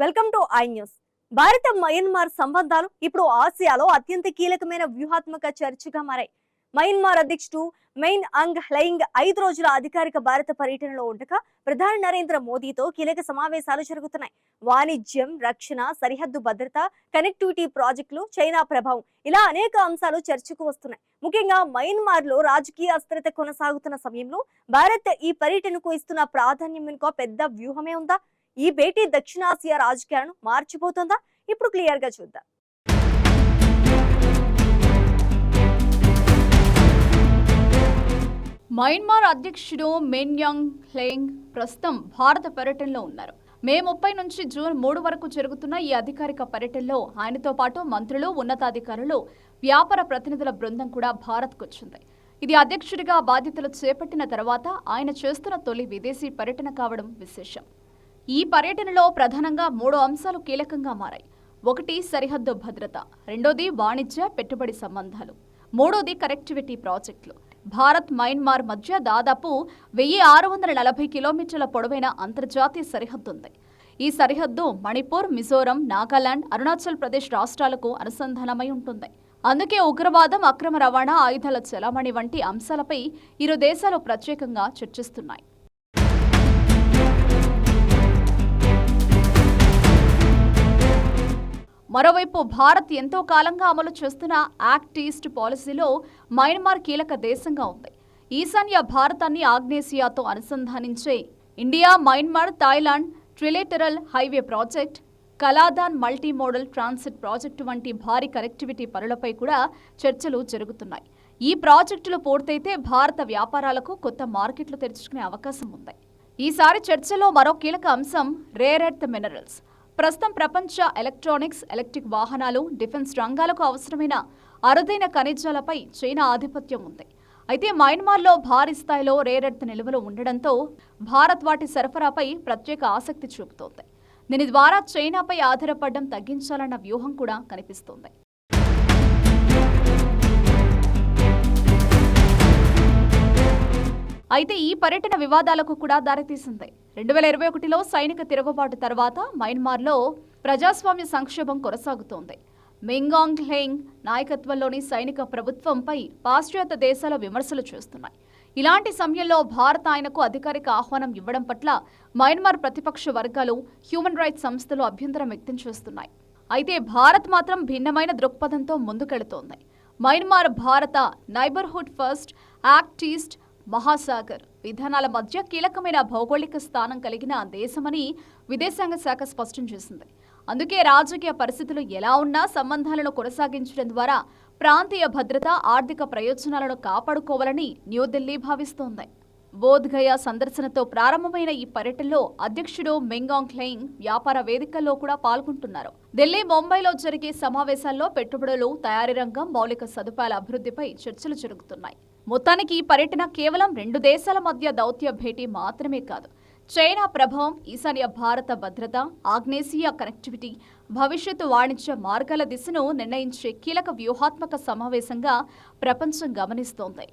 Welcome to I news. భారత Myanmar సంబంధాలు ఇప్పుడు ఆసియాలో అత్యంత కీలకమైన వ్యూహాత్మక చర్చగా మారాయి. మయన్మార్ అధ్యక్షుడు మెయిన్ ఆంగ్ హ్లెయింగ్ 5 రోజుల అధికారిక భారత పర్యటనలో ఉండగా ప్రధాని నరేంద్ర మోదీతో కీలక సమావేశాలు జరుగుతున్నాయి. వాణిజ్యం, రక్షణ, సరిహద్దు భద్రత, కనెక్టివిటీ ప్రాజెక్టులు, చైనా ప్రభావం ఇలా అనేక అంశాలు చర్చకు వస్తున్నాయి. ముఖ్యంగా మయన్మార్ లో రాజకీయ అస్థిరత కొనసాగుతున్న సమయంలో భారత్ ఈ పర్యటనకు ఇస్తున్న ప్రాధాన్యం వెనుక పెద్ద వ్యూహమే ఉందా? ఈ భేటీ దక్షిణాసియా రాజకీయాలను మార్చిపోతుందా? ఇప్పుడు క్లియర్ గా చూద్దాం. మయన్మార్ అధ్యక్షుడు మిన్ ఆంగ్ హ్లెయింగ్ ప్రస్తుతం భారత పర్యటనలో ఉన్నారు. మే 30 నుంచి జూన్ 3 వరకు జరుగుతున్న ఈ అధికారిక పర్యటనలో ఆయనతో పాటు మంత్రులు, ఉన్నతాధికారులు, వ్యాపార ప్రతినిధుల బృందం కూడా భారత్కు వచ్చింది. ఇది అధ్యక్షుడిగా బాధ్యతలు చేపట్టిన తర్వాత ఆయన చేస్తున్న తొలి విదేశీ పర్యటన కావడం విశేషం. ఈ పర్యటనలో ప్రధానంగా 3 అంశాలు కీలకంగా మారాయి. ఒకటి సరిహద్దు భద్రత, రెండోది వాణిజ్య పెట్టుబడి సంబంధాలు, మూడోది కనెక్టివిటీ ప్రాజెక్టులు. భారత్ మయన్మార్ మధ్య దాదాపు 1640 కిలోమీటర్ల పొడవైన అంతర్జాతీయ సరిహద్దు ఉంది. ఈ సరిహద్దు మణిపూర్, మిజోరం, నాగాలాండ్, అరుణాచల్ ప్రదేశ్ రాష్ట్రాలకు అనుసంధానమై ఉంటుంది. అందుకే ఉగ్రవాదం, అక్రమ రవాణా, ఆయుధాల చలామణి వంటి అంశాలపై ఇరు దేశాలు ప్రత్యేకంగా చర్చిస్తున్నాయి. మరోవైపు భారత్ ఎంతో కాలంగా అమలు చేస్తున్న యాక్ట్ ఈస్ట్ పాలసీలో మయన్మార్ కీలక దేశంగా ఉంది. ఈశాన్య భారతాన్ని ఆగ్నేసియాతో అనుసంధానించే India Myanmar Thailand trilateral highway project, Kaladan multi modal transit project వంటి భారీ కనెక్టివిటీ పనులపై కూడా చర్చలు జరుగుతున్నాయి. ఈ ప్రాజెక్టులు పూర్తయితే భారత వ్యాపారాలకు కొత్త మార్కెట్లు తెరుచుకునే అవకాశం ఉంది. ఈసారి చర్చలో మరో కీలక అంశం రేర్ ఎర్త్ మినరల్స్. ప్రస్తుతం ప్రపంచ ఎలక్ట్రానిక్స్, ఎలక్ట్రిక్ వాహనాలు, డిఫెన్స్ రంగాలకు అవసరమైన అరుదైన ఖనిజాలపై చైనా ఆధిపత్యం ఉంది. అయితే మయన్మార్లో భారీ స్థాయిలో రేర్ ఎర్త్ నిల్వలు ఉండడంతో భారత్ వాటి సరఫరాపై ప్రత్యేక ఆసక్తి చూపుతోంది. దీని ద్వారా చైనాపై ఆధారపడడం తగ్గించాలన్న వ్యూహం కూడా కనిపిస్తోంది. అయితే ఈ పర్యటన వివాదాలకు కూడా దారితీసింది. 2021లో సైనిక తిరుగుబాటు తర్వాత మయన్మార్లో ప్రజాస్వామ్య సంక్షోభం కొనసాగుతోంది. మిన్ ఆంగ్ హ్లెయింగ్ నాయకత్వంలోని సైనిక ప్రభుత్వంపై పాశ్చాత్య దేశాల విమర్శలు చేస్తున్నాయి. ఇలాంటి సమయంలో భారత్ ఆయనకు అధికారిక ఆహ్వానం ఇవ్వడం పట్ల మయన్మార్ ప్రతిపక్ష వర్గాలు, హ్యూమన్ రైట్స్ సంస్థలు అభ్యంతరం వ్యక్తం చేస్తున్నాయి. అయితే భారత్ మాత్రం భిన్నమైన దృక్పథంతో ముందుకెళుతోంది. మయన్మార్ భారత neighbourhood first, act east, Mahasagar విధానాల మధ్య కీలకమైన భౌగోళిక స్థానం కలిగిన దేశమని విదేశాంగ శాఖ స్పష్టం చేసింది. అందుకే రాజకీయ పరిస్థితులు ఎలా ఉన్నా సంబంధాలను కొనసాగించడం ద్వారా ప్రాంతీయ భద్రత, ఆర్థిక ప్రయోజనాలను కాపాడుకోవాలని న్యూఢిల్లీ భావిస్తోంది. బోధ్గయ సందర్శనతో ప్రారంభమైన ఈ పర్యటనలో అధ్యక్షుడు మిన్ ఆంగ్ హ్లెయింగ్ వ్యాపార వేదికల్లో కూడా పాల్గొంటున్నారు. ఢిల్లీ, ముంబైలో జరిగే సమావేశాల్లో పెట్టుబడులు, తయారీ రంగం, మౌలిక సదుపాయాల అభివృద్ధిపై చర్చలు జరుగుతున్నాయి. మొత్తానికి ఈ పర్యటన కేవలం 2 దేశాల మధ్య దౌత్య భేటీ మాత్రమే కాదు, చైనా ప్రభావం, ఈశాన్య భారత భద్రత, ఆగ్నేసియా కనెక్టివిటీ, భవిష్యత్తు వాణిజ్య మార్గాల దిశను నిర్ణయించే కీలక వ్యూహాత్మక సమావేశంగా ప్రపంచం గమనిస్తోంది.